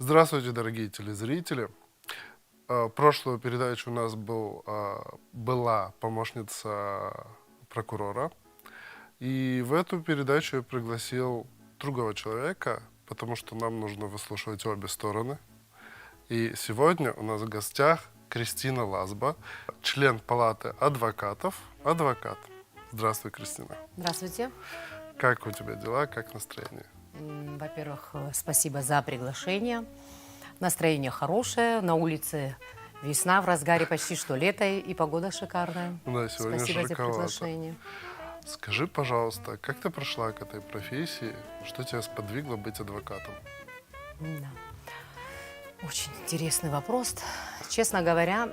Здравствуйте, дорогие телезрители. Прошлую передачу у нас была помощница прокурора. И в эту передачу я пригласил другого человека, потому что нам нужно выслушивать обе стороны. И сегодня у нас в гостях Кристина Лазба, член Палаты адвокатов, адвокат. Здравствуй, Кристина. Здравствуйте. Как у тебя дела, как настроение? Во-первых, спасибо за приглашение. Настроение хорошее, на улице весна, в разгаре почти что лето, и погода шикарная. Да, сегодня Спасибо за жарковато. приглашение. Скажи, пожалуйста, как ты пришла к этой профессии? Что тебя сподвигло быть адвокатом? Да. Очень интересный вопрос. Честно говоря,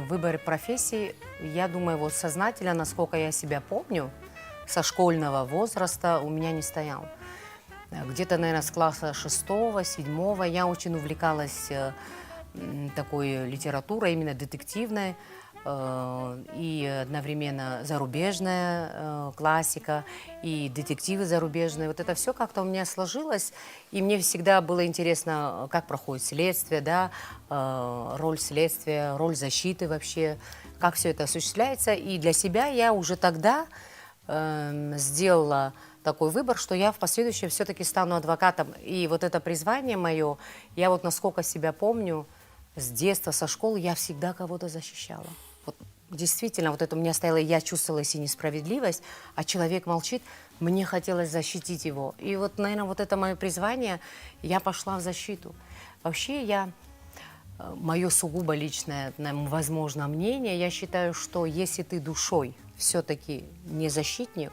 выбор профессии, я думаю, вот сознательно, насколько я себя помню, со школьного возраста у меня не стоял. Где-то, наверное, с класса 6-7 я очень увлекалась такой литературой, именно детективной, и одновременно зарубежная классика, и детективы зарубежные. Вот это все как-то у меня сложилось, и мне всегда было интересно, как проходит следствие, да, роль следствия, роль защиты вообще, как все это осуществляется. И для себя я уже тогда сделала такой выбор, что я в последующем все-таки стану адвокатом. И вот это призвание мое, я вот насколько себя помню, с детства, со школы я всегда кого-то защищала. Вот, действительно, вот это у меня стояло, я чувствовала себе несправедливость, а человек молчит, мне хотелось защитить его. И вот, наверное, вот это мое призвание, я пошла в защиту. Вообще мое сугубо личное, возможно, мнение, я считаю, что если ты душой все-таки не защитник,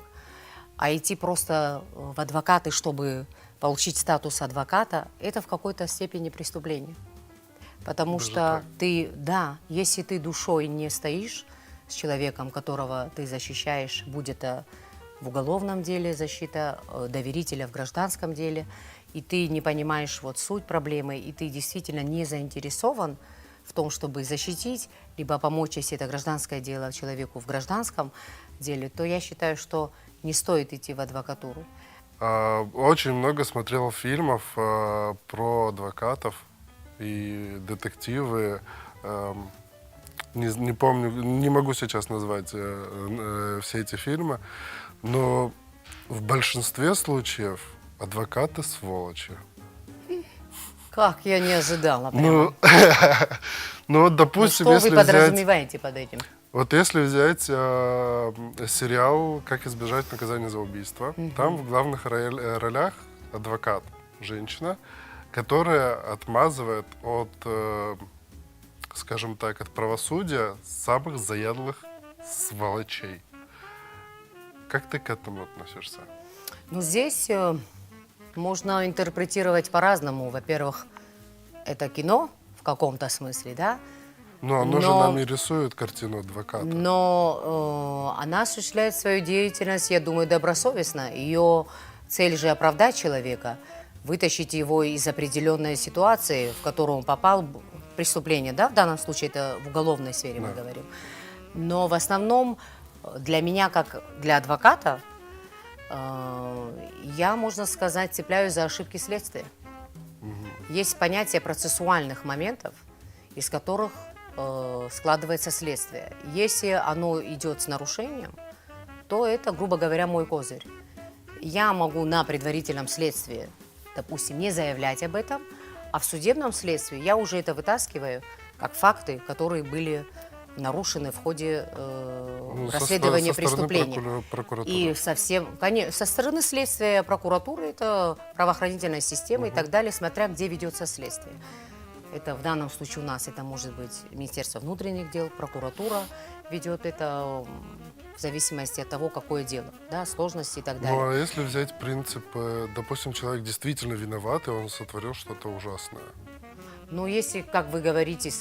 а идти просто в адвокаты, чтобы получить статус адвоката, это в какой-то степени преступление. Потому Даже что так? ты, да, если ты душой не стоишь с человеком, которого ты защищаешь, будь это в уголовном деле защита, доверителя в гражданском деле, и ты не понимаешь вот суть проблемы, и ты действительно не заинтересован в том, чтобы защитить, либо помочь, если это гражданское дело, человеку в гражданском деле, то я считаю, что не стоит идти в адвокатуру. Очень много смотрел фильмов про адвокатов и детективы. Не помню, не могу сейчас назвать все эти фильмы, но в большинстве случаев адвокаты сволочи. Как я не ожидала. Ну, ну вот, Ну, допустим, что вы если взять... подразумеваете под этим? Вот если взять сериал «Как избежать наказания за убийство», там в главных ролях адвокат, женщина, которая отмазывает от, скажем так, от правосудия самых заядлых сволочей. Как ты к этому относишься? Ну, здесь можно интерпретировать по-разному. Во-первых, это кино в каком-то смысле, да? Ну, оно же Но- нам и рисует картину адвоката. Но она осуществляет свою деятельность, я думаю, добросовестно. Ее цель же оправдать человека, вытащить его из определенной ситуации, в которую он попал, преступление, да, в данном случае это в уголовной сфере мы Да. говорим. Но в основном для меня, как для адвоката, я, можно сказать, цепляюсь за ошибки следствия. Есть понятие процессуальных моментов, из которых складывается следствие. Если оно идет с нарушением, то это, грубо говоря, мой козырь. Я могу на предварительном следствии, допустим, не заявлять об этом, а в судебном следствии я уже это вытаскиваю как факты, которые были нарушены в ходе расследования со стороны преступления. прокуратуры. И конечно, со стороны следствия, прокуратуры, это правоохранительная система и так далее, смотря где ведется следствие. Это в данном случае у нас это может быть Министерство внутренних дел, прокуратура ведет это в зависимости от того, какое дело, да, сложности и так далее. Ну, а если взять принцип, допустим, человек действительно виноват, и он сотворил что-то ужасное? Но если, как вы говорите,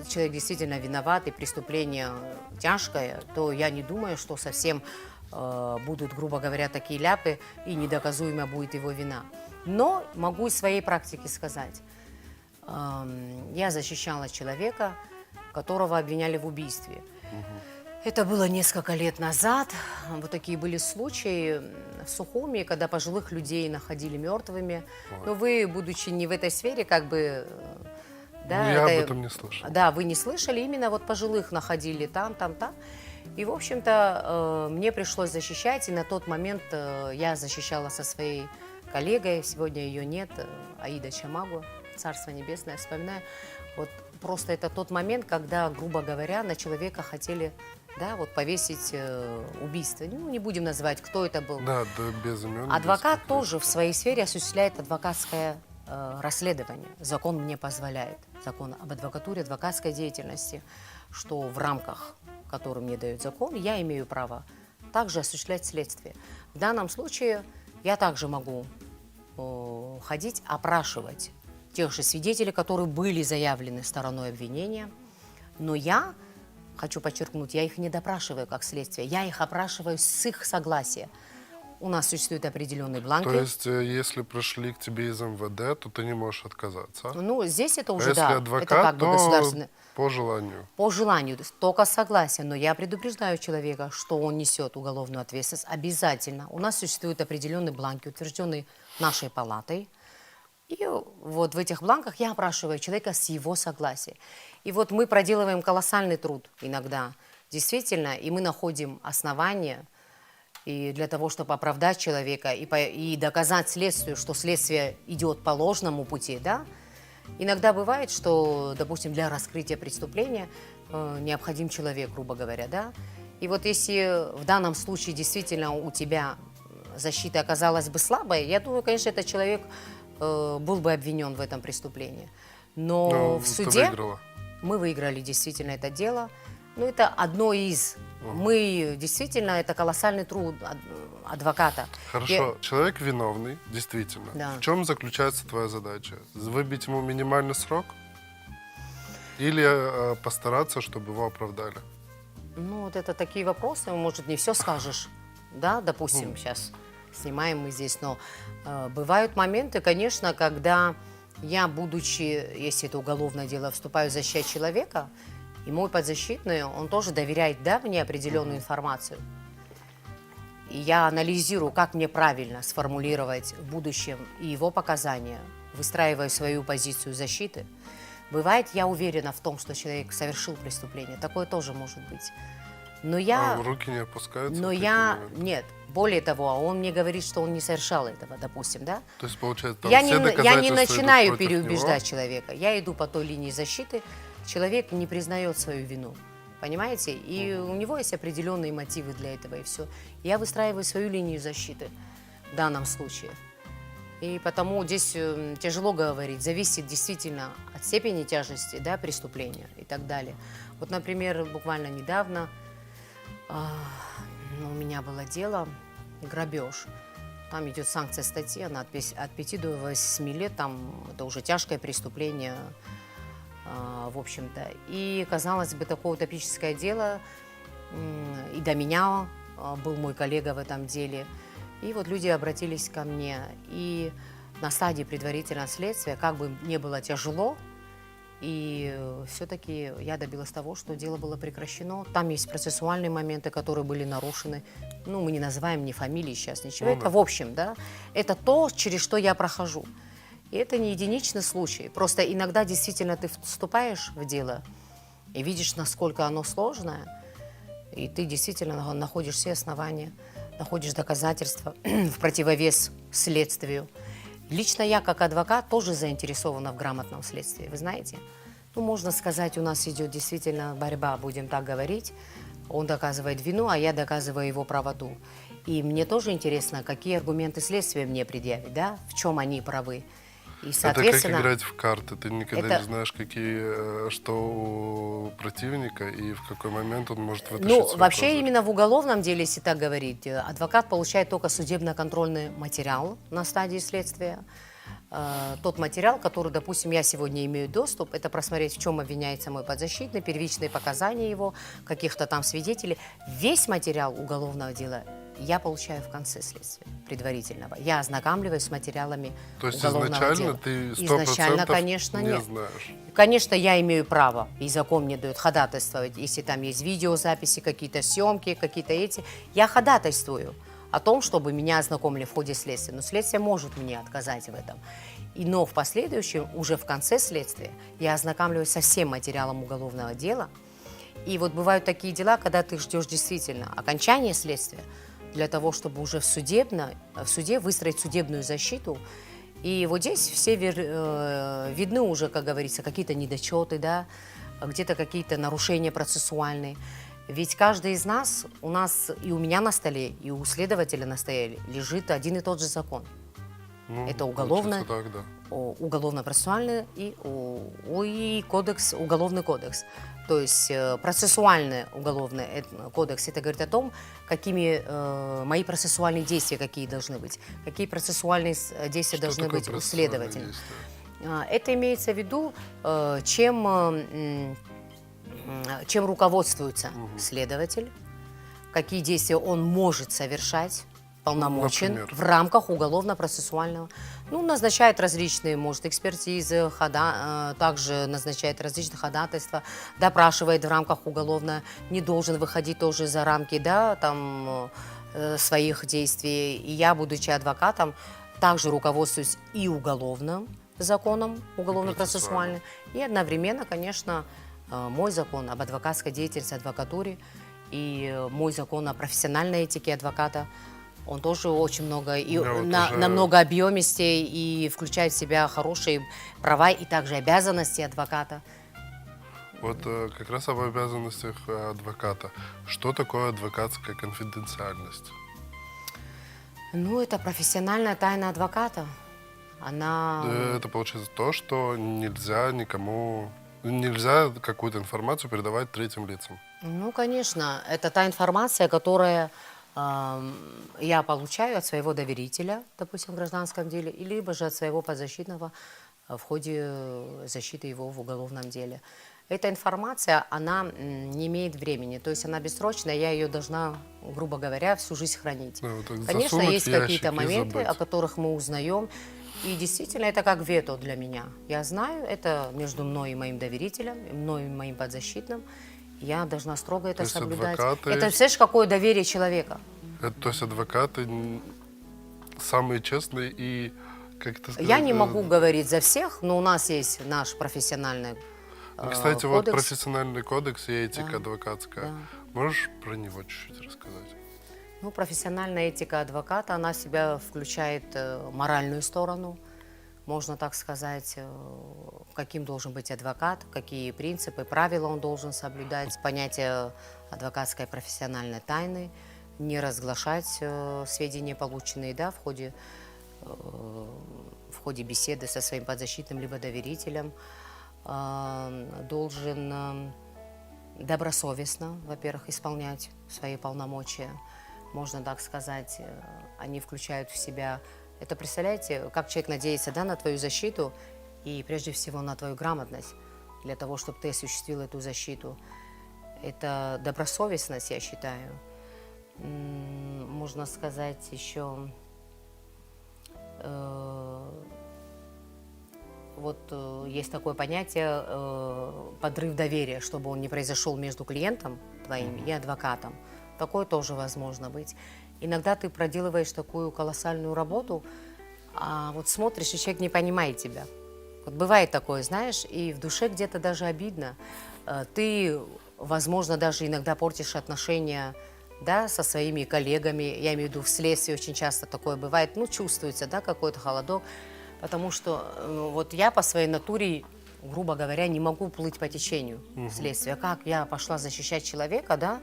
человек действительно виноват и преступление тяжкое, то я не думаю, что совсем будут, грубо говоря, такие ляпы, и недоказуема будет его вина. Но могу из своей практики сказать. Я защищала человека, которого обвиняли в убийстве. Это было несколько лет назад. Вот такие были случаи в Сухуми, когда пожилых людей находили мертвыми. Ой. Но вы, будучи не в этой сфере, как бы, да, Ну, я об это- этом не слышал. да, вы не слышали, именно вот пожилых находили там. И, в общем-то, мне пришлось защищать, и на тот момент я защищала со своей коллегой, сегодня ее нет, Аида Чамагу, Царство Небесное, вспоминаю. Вот просто это тот момент, когда, грубо говоря, на человека хотели, да, вот повесить убийство. Ну, не будем называть, кто это был. Да, да, без имен. без Адвокат каких-то. тоже в своей сфере осуществляет адвокатское расследование. Закон мне позволяет, закон об адвокатуре, адвокатской деятельности, что в рамках, которые мне дает закон, я имею право также осуществлять следствие. В данном случае я также могу ходить, опрашивать тех же свидетелей, которые были заявлены стороной обвинения, но я хочу подчеркнуть, я их не допрашиваю как следствие, я их опрашиваю с их согласия. У нас существуют определенные бланки. То есть, если пришли к тебе из МВД, то ты не можешь отказаться. Ну, здесь это А уже, если да, адвокат, это как бы то государственное. по желанию. По желанию, то есть только согласие. Но я предупреждаю человека, что он несет уголовную ответственность обязательно. У нас существуют определенные бланки, утвержденные нашей палатой. И вот в этих бланках я опрашиваю человека с его согласия. И вот мы проделываем колоссальный труд иногда, действительно, и мы находим основания и для того, чтобы оправдать человека и доказать следствию, что следствие идет по ложному пути, да. Иногда бывает, что, допустим, для раскрытия преступления необходим человек, грубо говоря, да. И вот если в данном случае действительно у тебя защита оказалась бы слабой, я думаю, конечно, этот человек был бы обвинен в этом преступлении. Но Ну, в ты суде выиграла. мы выиграли действительно это дело. Ну, это одно из. Мы действительно, это колоссальный труд адвоката. Хорошо, человек виновный, действительно. Да. В чем заключается твоя задача? Выбить ему минимальный срок? Или постараться, чтобы его оправдали? Ну, вот это такие вопросы, может, не все скажешь, да, допустим, сейчас снимаем мы здесь, но бывают моменты, конечно, когда я, будучи, если это уголовное дело, вступаю защищать человека, и мой подзащитный, он тоже доверяет, да, мне определенную информацию. И я анализирую, как мне правильно сформулировать в будущем и его показания, выстраиваю свою позицию защиты. Бывает, я уверена в том, что человек совершил преступление. Такое тоже может быть. Но я... Руки не опускаются? Но в такие я... моменты? Нет. Более того, он мне говорит, что он не совершал этого, допустим, да? То есть, получается, там Я все не доказательства идут начинаю против переубеждать него? человека. Я иду по той линии защиты. Человек не признает свою вину. Понимаете? И у него есть определенные мотивы для этого, и все. Я выстраиваю свою линию защиты в данном случае. И потому здесь тяжело говорить. Зависит действительно от степени тяжести, да, преступления и так далее. Вот, например, буквально недавно у меня было дело грабеж. Там идет санкция статьи, она от 5 до 8 лет, там это уже тяжкое преступление, в общем-то. И, казалось бы, такое утопическое дело, и до меня был мой коллега в этом деле. И вот люди обратились ко мне, и на стадии предварительного следствия, как бы не было тяжело, и все-таки я добилась того, что дело было прекращено. Там есть процессуальные моменты, которые были нарушены. Ну, мы не называем ни фамилии сейчас, ничего. Ну Это да. в общем, да, это то, через что я прохожу. И это не единичный случай. Просто иногда действительно ты вступаешь в дело и видишь, насколько оно сложное, и ты действительно находишь все основания, находишь доказательства в противовес следствию. Лично я, как адвокат, тоже заинтересована в грамотном следствии, вы знаете. Ну, можно сказать, у нас идет действительно борьба, будем так говорить. Он доказывает вину, а я доказываю его правоту. И мне тоже интересно, какие аргументы следствия мне предъявить, да, в чем они правы. И, соответственно, Это как играть в карты. Ты никогда это- не знаешь, что у противника и в какой момент он может вытащить ну, свой вообще козырь. именно в уголовном деле, если так говорить, адвокат получает только судебно-контрольный материал на стадии следствия. Тот материал, который, допустим, я сегодня имею доступ, это просмотреть, в чем обвиняется мой подзащитный, первичные показания его, каких-то там свидетелей. Весь материал уголовного дела я получаю в конце следствия предварительного. Я ознакомливаюсь с материалами То есть уголовного изначально дела. ты 100% Изначально, конечно, не нет. знаешь. Конечно, я имею право, и закон мне дает ходатайствовать, если там есть видеозаписи, какие-то съемки, какие-то эти. Я ходатайствую о том, чтобы меня ознакомили в ходе следствия. Но следствие может мне отказать в этом. Но в последующем, уже в конце следствия, я ознакомливаюсь со всем материалом уголовного дела. И вот бывают такие дела, когда ты ждешь действительно окончания следствия для того, чтобы уже в суде выстроить судебную защиту. И вот здесь все видны уже, как говорится, какие-то недочеты, да, где-то какие-то нарушения процессуальные. Ведь каждый из нас, у нас и у меня на столе, и у следователя на столе лежит один и тот же закон. Ну, Это получается так, да. уголовно-процессуальный и кодекс, уголовный кодекс. То есть процессуальный уголовный кодекс, это говорит о том, какими мои процессуальные действия какие должны быть, какие процессуальные действия Что должны такое быть у процессуальное следователя. действие? Это имеется в виду, чем руководствуется следователь, какие действия он может совершать, полномочен Например? в рамках уголовно-процессуального. Ну, назначает различные, может, экспертизы, также назначает различные ходатайства, допрашивает в рамках уголовно, не должен выходить тоже за рамки, да, там, своих действий. И я, будучи адвокатом, также руководствуюсь и уголовным законом, уголовно-процессуальным, и одновременно, конечно, мой закон об адвокатской деятельности, адвокатуре и мой закон о профессиональной этике адвоката, он тоже очень много, и вот намного объемистей и включает в себя хорошие права и также обязанности адвоката. Вот как раз об обязанностях адвоката. Что такое адвокатская конфиденциальность? Ну, это профессиональная тайна адвоката. Она... Это получается то, что нельзя какую-то информацию передавать третьим лицам. Ну, конечно, это та информация, которая я получаю от своего доверителя, допустим, в гражданском деле, либо же от своего подзащитного в ходе защиты его в уголовном деле. Эта информация, она не имеет времени, то есть она бессрочная, я ее должна, грубо говоря, всю жизнь хранить. Да, вот так Конечно, засунуть есть в ящик какие-то и моменты, забыть. о которых мы узнаем, и действительно это как вето для меня. Я знаю, это между мной и моим доверителем, мной и моим подзащитным. Я должна строго это есть соблюдать. адвокаты- Это, представляешь, какое доверие человека. То есть адвокаты самые честные и, как это сказать... Я не могу говорить за всех, но у нас есть наш профессиональный Кстати, вот кодекс. профессиональный кодекс и этика Да, адвокатская. да. Можешь про него чуть-чуть рассказать? Ну, профессиональная этика адвоката, она в себя включает моральную сторону, можно так сказать, каким должен быть адвокат, какие принципы, правила он должен соблюдать, понятие адвокатской профессиональной тайны, не разглашать сведения, полученные, да, в ходе беседы со своим подзащитным либо доверителем, должен добросовестно, во-первых, исполнять свои полномочия, можно так сказать, они включают в себя, это представляете, как человек надеется, да, на твою защиту и прежде всего на твою грамотность для того, чтобы ты осуществил эту защиту. Это добросовестность, я считаю. Можно сказать еще, есть такое понятие подрыв доверия, чтобы он не произошел между клиентом твоим и адвокатом. Такое тоже возможно быть. Иногда ты проделываешь такую колоссальную работу, а вот смотришь, и человек не понимает тебя. Вот бывает такое, знаешь, и в душе где-то даже обидно. Ты, возможно, даже иногда портишь отношения, да, со своими коллегами, я имею в виду в следствии очень часто такое бывает, ну, чувствуется, да, какой-то холодок, потому что вот я по своей натуре, грубо говоря, не могу плыть по течению следствия. Как я пошла защищать человека, да,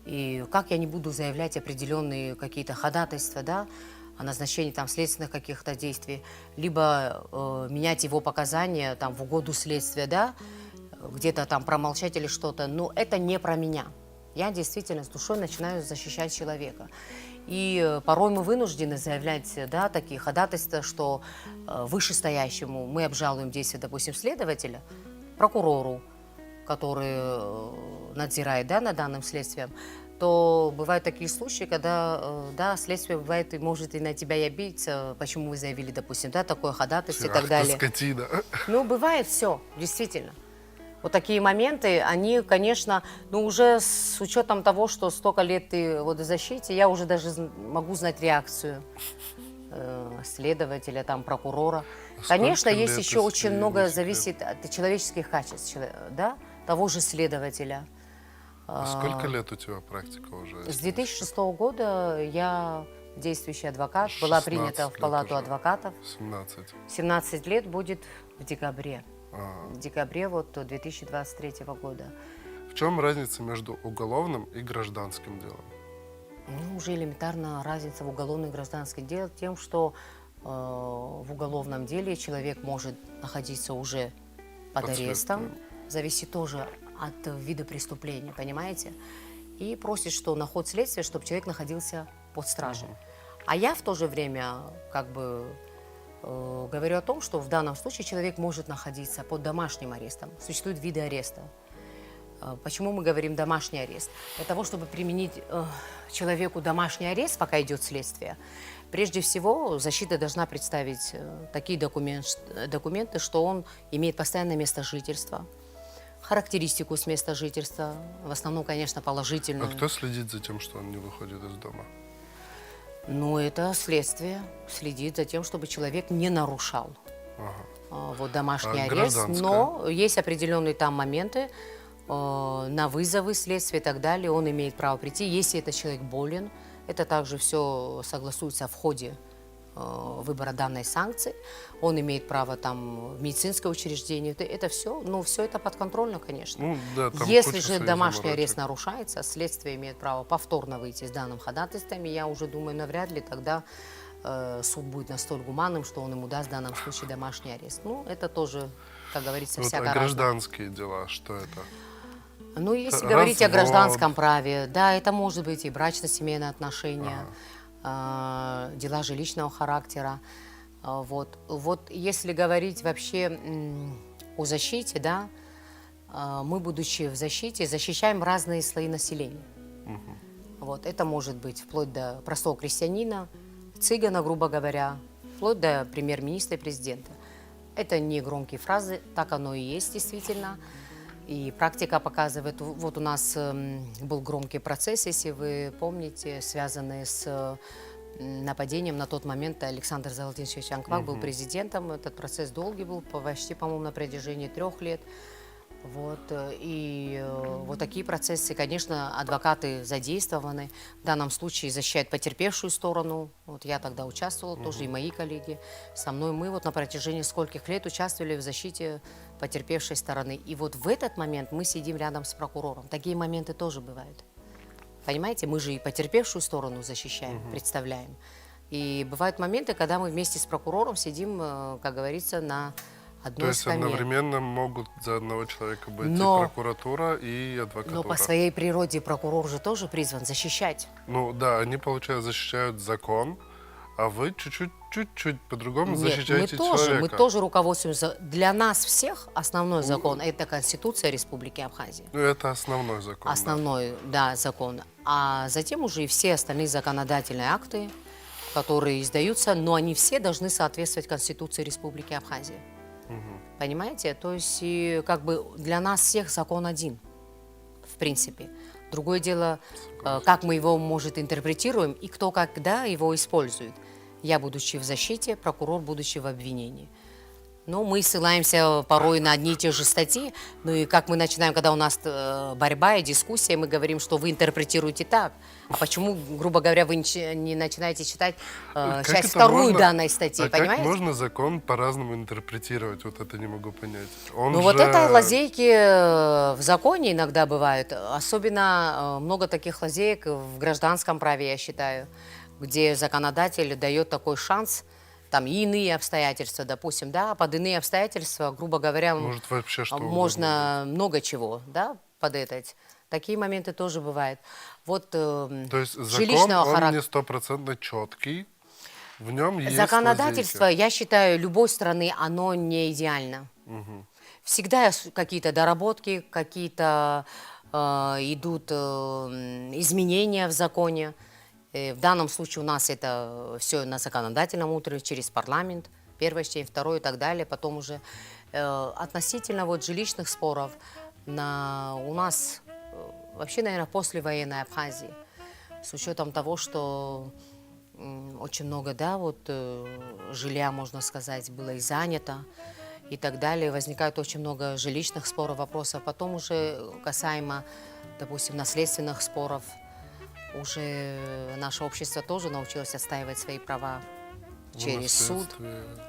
и как я не буду заявлять определенные какие-то ходатайства, да, о назначении там следственных каких-то действий, либо менять его показания там в угоду следствия, да, где-то там промолчать или что-то, но это не про меня. Я действительно с душой начинаю защищать человека. И порой мы вынуждены заявлять, да, такие ходатайства, что вышестоящему мы обжалуем действия, допустим, следователя, прокурору, который надзирает, да, над данным следствием, то бывают такие случаи, когда, да, следствие бывает и может и на тебя и обидеться, почему вы заявили, допустим, да, такое ходатайство и Ах так ты далее. скотина. Ну, бывает все, действительно. Вот такие моменты, они, конечно, ну, уже с учетом того, что столько лет ты в защите, я уже даже могу знать реакцию следователя, там, прокурора. Конечно, Сколько есть лет, еще очень если не много секрет? зависит от человеческих качеств, да, того же следователя. А сколько лет у тебя практика уже? С если не 2006 года я действующий адвокат, была 16 принята в лет палату уже. адвокатов. 17. 17 лет будет в декабре. Ага. В декабре вот 2023 года. В чем разница между уголовным и гражданским делом? Ну, уже элементарно разница в уголовном и гражданском деле тем, что в уголовном деле человек может находиться уже под Под арестом, следствием. зависит тоже от вида преступления, понимаете? И просит, что на ход следствия, чтобы человек находился под стражей. А я в то же время как бы говорю о том, что в данном случае человек может находиться под домашним арестом. Существуют виды ареста. Почему мы говорим домашний арест? Для того, чтобы применить человеку домашний арест, пока идет следствие, прежде всего защита должна представить такие документы, что он имеет постоянное место жительства, характеристику с места жительства, в основном, конечно, А положительную. кто следит за тем, что он не выходит из дома? Ну, это следствие следит за тем, чтобы человек не нарушал вот домашний А арест, гражданское? но есть определенные там моменты на вызовы следствия и так далее, он имеет право прийти, если этот человек болен, это также все согласуется в ходе выбора данной санкции, он имеет право там в медицинское учреждение, это все, ну, все это подконтрольно, конечно. Ну, да, там Если куча же своих домашний заморочек. арест нарушается, следствие имеет право повторно выйти с данным ходатайством, и я уже думаю, навряд ли тогда суд будет настолько гуманным, что он ему даст в данном случае домашний арест. Ну, это тоже, как говорится, Вот, а всяко разное. гражданские дела, что это? Ну, если Развод. говорить о гражданском праве, да, это может быть и брачно-семейные отношения, дела жилищного характера. Вот если говорить вообще о защите, да, мы, будучи в защите, защищаем разные слои населения. Вот, это может быть вплоть до простого крестьянина, цыгана, грубо говоря, вплоть до премьер-министра и президента. Это не громкие фразы, так оно и есть действительно. И практика показывает, вот у нас был громкий процесс, если вы помните, связанный с нападением. На тот момент Александр Золотинский Янквак был президентом. Этот процесс долгий был, почти, по-моему, на протяжении 3 лет. Вот. И вот такие процессы, конечно, адвокаты задействованы. В данном случае защищают потерпевшую сторону. Вот я тогда участвовала тоже, и мои коллеги со мной. Мы вот на протяжении скольких лет участвовали в защите потерпевшей стороны. И вот в этот момент мы сидим рядом с прокурором. Такие моменты тоже бывают. Понимаете, мы же и потерпевшую сторону защищаем, представляем. И бывают моменты, когда мы вместе с прокурором сидим, как говорится, на То одной есть скамье. одновременно могут за одного человека быть Но- и прокуратура, и адвокатура. Но по своей природе прокурор же тоже призван защищать. Ну да, они, получается, защищают закон, а вы чуть-чуть по-другому Нет, защищаете мы человека. тоже руководствуемся. Для нас всех основной закон – это Конституция Республики Абхазия. Ну, это основной закон. да. Основной, да, закон. А затем уже и все остальные законодательные акты, которые издаются, но они все должны соответствовать Конституции Республики Абхазия. Понимаете? То есть и как бы для нас всех закон один, в принципе. Другое дело, как мы его, может, интерпретируем и кто когда его использует. Я, будучи в защите, прокурор, будучи в обвинении. Ну, мы ссылаемся порой на одни и те же статьи, ну и как мы начинаем, когда у нас борьба и дискуссия, мы говорим, что вы интерпретируете так. А почему, грубо говоря, вы не начинаете читать Как часть это вторую можно- данной статьи, а понимаете? как можно закон по-разному интерпретировать? Вот это не могу понять. Он Ну вот же- это лазейки в законе иногда бывают. Особенно много таких лазеек в гражданском праве, я считаю, где законодатель дает такой шанс, там и иные обстоятельства, допустим, да, под иные обстоятельства, грубо говоря, Может вообще что можно много чего, да, подэтать. Такие моменты тоже бывают. Вот То есть закон, жилищного он характера. не стопроцентно четкий, в нем есть Законодательство, лазейки. я считаю, любой страны, оно не идеально. Всегда какие-то доработки, какие-то идут изменения в законе. В данном случае у нас это все на законодательном уровне, через парламент, первое чтение, второе и так далее. Потом уже относительно вот жилищных споров у нас вообще, наверное, послевоенной Абхазии, с учетом того, что очень много, да, вот жилья, можно сказать, было и занято и так далее. Возникает очень много жилищных споров, вопросов. Потом уже касаемо, допустим, наследственных споров, уже наше общество тоже научилось отстаивать свои права через суд.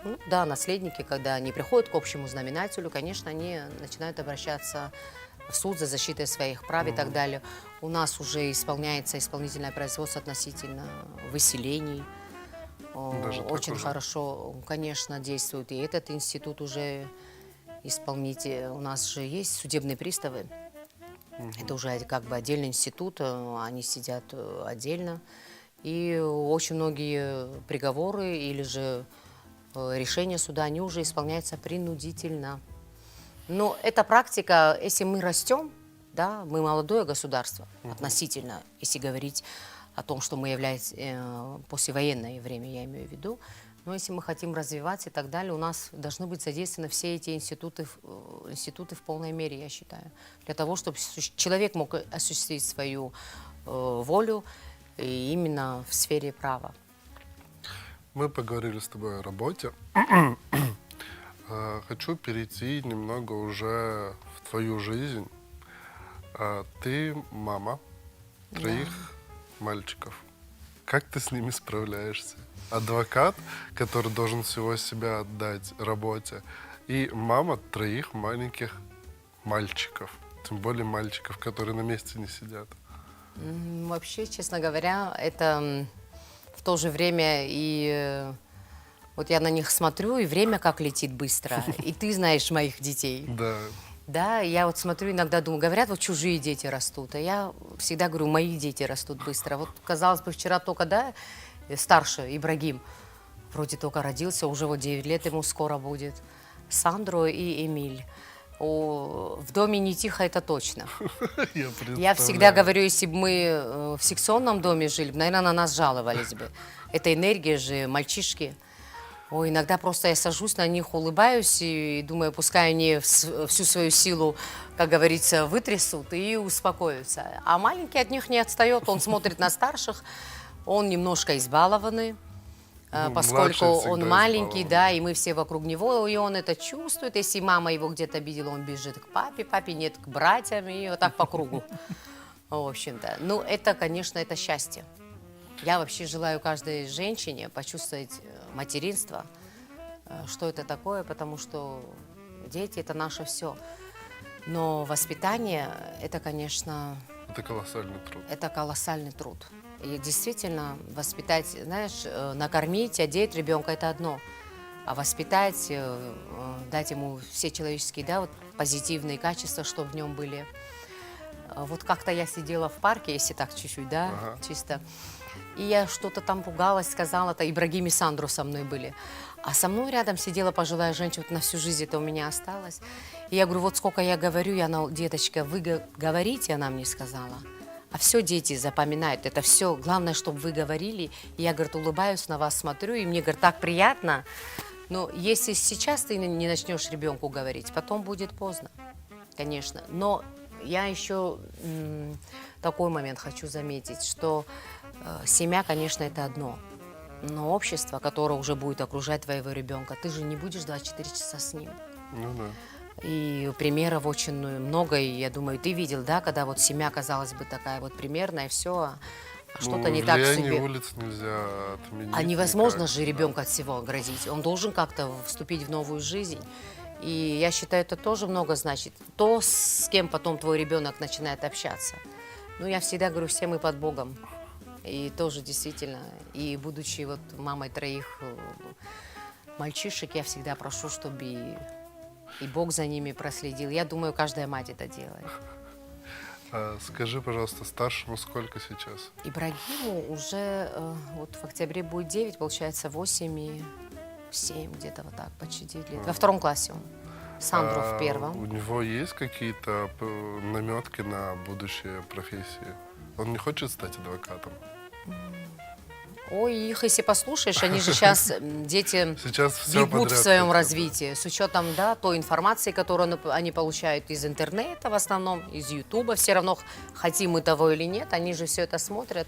Ну, да, наследники, когда они приходят к общему знаменателю, конечно, они начинают обращаться в суд за защитой своих прав и так далее. У нас уже исполняется исполнительное производство относительно выселений. Даже так Очень уже? хорошо, конечно, действует. И этот институт уже исполнитель. У нас же есть судебные приставы. Это уже как бы отдельный институт, они сидят отдельно. И очень многие приговоры или же решения суда, они уже исполняются принудительно. Но эта практика, если мы растем, да, мы молодое государство относительно, если говорить о том, что мы являемся послевоенное время, я имею в виду. Но если мы хотим развиваться и так далее, у нас должны быть задействованы все эти институты в полной мере, я считаю. Для того, чтобы человек мог осуществить свою волю именно в сфере права. Мы поговорили с тобой о работе. Хочу перейти немного уже в твою жизнь. Ты мама троих мальчиков. Как ты с ними справляешься? Адвокат, который должен всего себя отдать работе, и мама троих маленьких мальчиков. Тем более мальчиков, которые на месте не сидят. Вообще, честно говоря, это в то же время и вот я на них смотрю, и время как летит быстро. И ты знаешь моих детей. Да. Да, я вот смотрю, иногда думаю, говорят, вот чужие дети растут, а я всегда говорю, мои дети растут быстро. Вот, казалось бы, вчера только, да, старший Ибрагим, вроде только родился, уже вот 9 лет ему скоро будет, Сандро и Эмиль. В доме не тихо, это точно. Я всегда говорю, если бы мы в секционном доме жили, наверное, на нас жаловались бы. Это энергия же, мальчишки. Ой, иногда просто я сажусь на них, улыбаюсь и думаю, пускай они всю свою силу, как говорится, вытрясут и успокоятся. А маленький от них не отстает, он смотрит на старших, он немножко избалованный, поскольку он маленький, да, и мы все вокруг него, и он это чувствует. Если мама его где-то обидела, он бежит к папе, папе нет к братьям, и вот так по кругу, в общем-то. Ну, это, конечно, это счастье. Я вообще желаю каждой женщине почувствовать материнство, что это такое, потому что дети – это наше все. Но воспитание – это, конечно… Это колоссальный труд. Это колоссальный труд. И действительно, воспитать, знаешь, накормить, одеть ребенка – это одно. А воспитать, дать ему все человеческие, да, вот позитивные качества, чтобы в нем были. Вот как-то я сидела в парке, если так чуть-чуть, да, чисто. И я что-то там ругалась, сказала, это Ибрагим и Сандро со мной были. А со мной рядом сидела пожилая женщина, вот на всю жизнь это у меня осталось. И я говорю, вот сколько я говорю, и она, деточка, вы говорите, она мне сказала. А все дети запоминают, это все, главное, чтобы вы говорили. И я, говорит, улыбаюсь на вас, смотрю, и мне, говорит, так приятно. Но если сейчас ты не начнешь ребенку говорить, потом будет поздно, конечно. Но я еще такой момент хочу заметить, что семья, конечно, это одно. Но общество, которое уже будет окружать твоего ребенка, ты же не будешь 24 часа с ним. Ну да. И примеров очень много, и я думаю, ты видел, да, когда вот семья, казалось бы, такая вот примерная, все, а что-то не так в Влияние себе. улиц нельзя отменить. А невозможно никак. же ребенка от всего оградить. Он должен как-то вступить в новую жизнь. И я считаю, это тоже много значит. То, с кем потом твой ребенок начинает общаться. Ну, я всегда говорю, все мы под Богом. И тоже действительно, и будучи вот мамой троих мальчишек, я всегда прошу, чтобы и Бог за ними проследил. Я думаю, каждая мать это делает. Скажи, пожалуйста, старшему сколько сейчас? Ибрагиму уже вот в октябре будет 9, получается 8 и 7, где-то вот так, почти 9 лет. Во втором классе он. Сандру в у первом. него есть какие-то наметки на будущее профессии? Он не хочет стать адвокатом? Ой, их если послушаешь, они же сейчас, дети, Сейчас все бегут в подряд своем хотят, развитии, с учетом, да, той информации, которую они получают из интернета в основном, из Ютуба, все равно хотим мы того или нет, они же все это смотрят.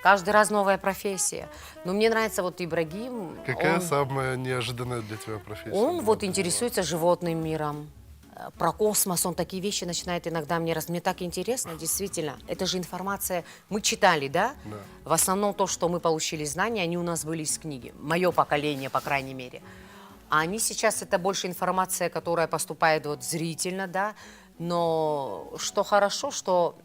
Каждый раз новая профессия. Но мне нравится вот Ибрагим. Какая он- самая неожиданная для тебя профессия? Он была вот для него? интересуется животным миром, про космос, он такие вещи начинает иногда мне так интересно, действительно. Это же информация, мы читали, да? Да. В основном то, что мы получили знания, они у нас были из книги. Мое поколение, по крайней мере. А они сейчас, это больше информация, которая поступает вот зрительно, да? Но что хорошо, что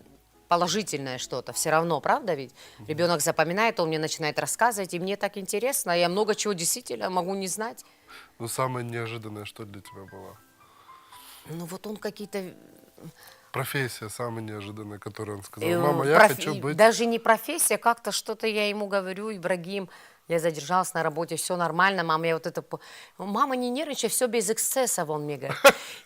положительное что-то, все равно, правда ведь? Ребенок запоминает, он мне начинает рассказывать, и мне так интересно, я много чего действительно могу не знать. Ну, самое неожиданное, что для тебя было? Ну вот он какие-то... Профессия самая неожиданная, которую он сказал. э, Мама, я хочу быть... Даже не профессия, как-то что-то я ему говорю, Ибрагим, я задержалась на работе, все нормально, мама, я вот это... Мама, не нервничай, все без эксцессов, он мне говорит.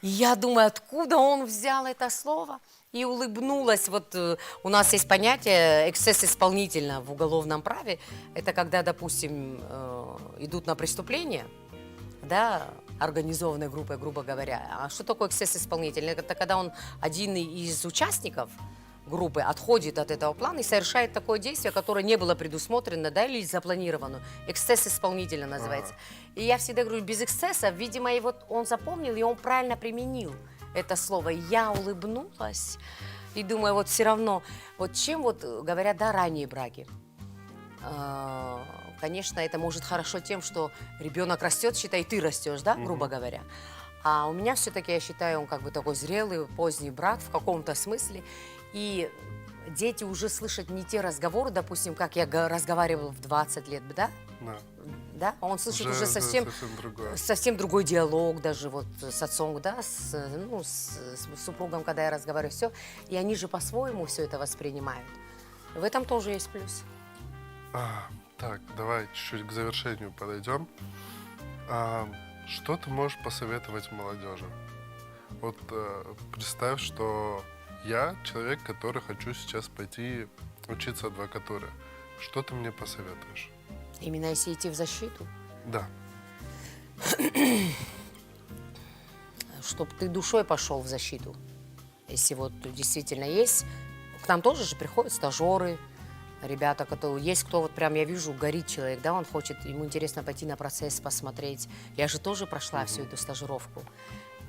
И я думаю, откуда он взял это слово? И улыбнулась. Вот у нас есть понятие эксцесс исполнительно в уголовном праве. Это когда, допустим, идут на преступление, да, организованной группой, грубо говоря. А что такое эксцесс исполнительный? Это когда он один из участников группы отходит от этого плана и совершает такое действие, которое не было предусмотрено, да, или запланировано. Эксцесс исполнителя называется. И я всегда говорю, без эксцесса, видимо, и вот он запомнил, и он правильно применил это слово. Я улыбнулась и думаю, вот все равно, вот чем вот говорят, да, ранние браки. Конечно, это может хорошо тем, что ребенок растет, считай, ты растешь, да, грубо говоря. А у меня все-таки, я считаю, он как бы такой зрелый, поздний брак в каком-то смысле. И дети уже слышат не те разговоры, допустим, как я разговаривала в 20 лет, да? Да. Да? Он слышит уже да, совсем, другое. совсем другой диалог, даже вот с отцом, да, с супругом, когда я разговариваю, все. И они же по-своему все это воспринимают. В этом тоже есть плюс. Так, давай чуть-чуть к завершению подойдем. Что ты можешь посоветовать молодежи? Вот представь, что я человек, который хочу сейчас пойти учиться адвокатуре. Что ты мне посоветуешь? Именно если идти в защиту, Да. чтобы ты душой пошел в защиту. Если вот действительно есть, к нам тоже же приходят стажеры, ребята, которые есть, кто вот прям, я вижу, горит человек, да, он хочет, ему интересно пойти на процесс посмотреть. Я же тоже прошла всю эту стажировку.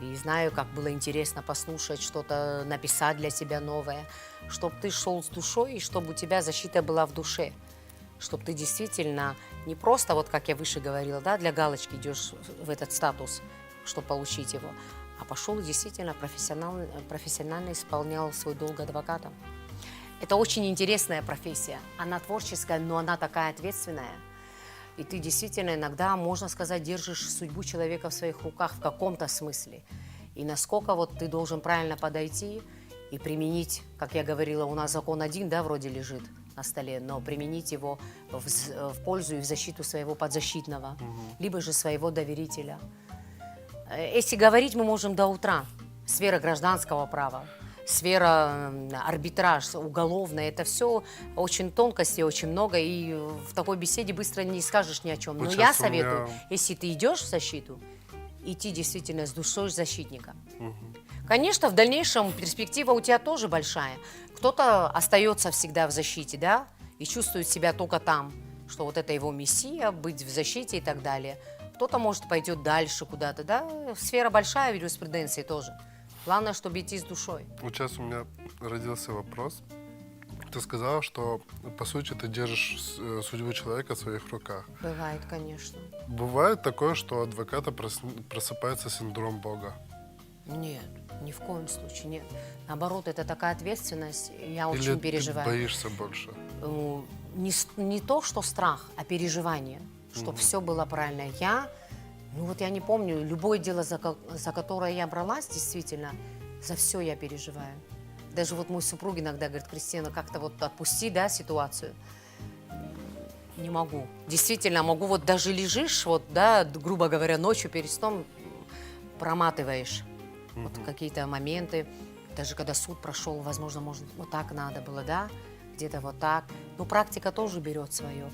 И знаю, как было интересно послушать, что-то написать для себя новое. Чтобы ты шел с душой, и чтобы у тебя защита была в душе. Чтобы ты действительно не просто, вот как я выше говорила, да, для галочки идешь в этот статус, чтобы получить его, а пошел и действительно профессионально исполнял свой долг адвоката. Это очень интересная профессия. Она творческая, но она такая ответственная. И ты действительно иногда, можно сказать, держишь судьбу человека в своих руках в каком-то смысле. И насколько вот ты должен правильно подойти и применить, как я говорила, у нас закон один, да, вроде лежит на столе, но применить его в пользу и в защиту своего подзащитного, либо же своего доверителя. Если говорить, мы можем до утра. Сфера гражданского права, сфера арбитраж, уголовная, это все очень тонкости, очень много, и в такой беседе быстро не скажешь ни о чем. Но Вот я сейчас у меня- советую, если ты идешь в защиту, идти действительно с душой защитника. Конечно, в дальнейшем перспектива у тебя тоже большая. Кто-то остается всегда в защите, да, и чувствует себя только там, что вот это его миссия, быть в защите и так далее. Кто-то, может, пойдет дальше куда-то, да, сфера большая в юриспруденции тоже. Главное, чтобы идти с душой. Вот сейчас у меня родился вопрос. Ты сказала, что, по сути, ты держишь судьбу человека в своих руках. Бывает, конечно. Бывает такое, что у адвоката просыпается синдром Бога. Нет, ни в коем случае нет. Наоборот, это такая ответственность, я Или очень ты переживаю. боишься больше? Не то, что страх, а переживание, чтобы все было правильно. Я не помню, любое дело, за которое я бралась, действительно, за все я переживаю. Даже вот мой супруг иногда говорит: Кристина, как-то вот отпусти, да, ситуацию. Не могу. Действительно, могу, вот даже лежишь, вот, да, грубо говоря, ночью перед сном проматываешь. Вот какие-то моменты, даже когда суд прошел, возможно, может, вот так надо было, да, где-то вот так. Но практика тоже берет свое.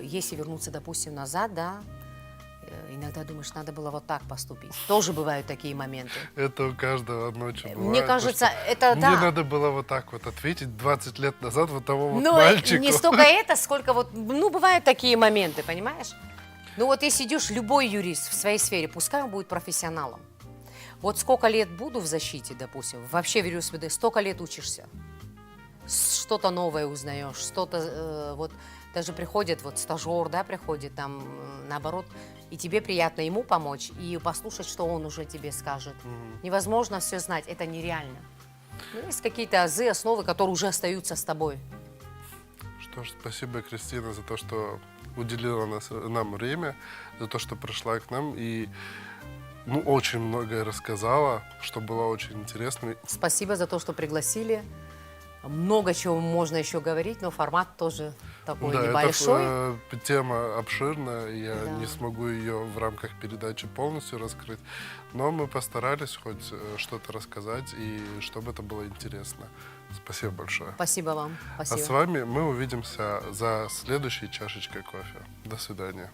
Если вернуться, допустим, назад, да, иногда думаешь, надо было вот так поступить. Тоже бывают такие моменты. Это у каждого ночью бывает. Мне то, кажется, что это мне да. надо было вот так вот ответить 20 лет назад вот тому вот Но мальчику. не столько это, сколько вот, ну, бывают такие моменты, понимаешь? Ну, вот если идешь, любой юрист в своей сфере, пускай он будет профессионалом. Вот сколько лет буду в защите, допустим, вообще в юриспруденции, столько лет учишься. Что-то новое узнаешь, что-то, вот, даже приходит, вот, стажер, да, приходит, там, наоборот, и тебе приятно ему помочь, и послушать, что он уже тебе скажет. Невозможно все знать, это нереально. Ну, есть какие-то азы, основы, которые уже остаются с тобой. Что ж, спасибо, Кристина, за то, что уделила нам время, за то, что пришла к нам и ну, очень многое рассказала, что было очень интересно. Спасибо за то, что пригласили. Много чего можно еще говорить, но формат тоже такой Да, небольшой. это тема обширная, я Да. не смогу ее в рамках передачи полностью раскрыть, но мы постарались хоть что-то рассказать, и чтобы это было интересно. Спасибо большое. Спасибо вам. А Спасибо. с вами мы увидимся за следующей чашечкой кофе. До свидания.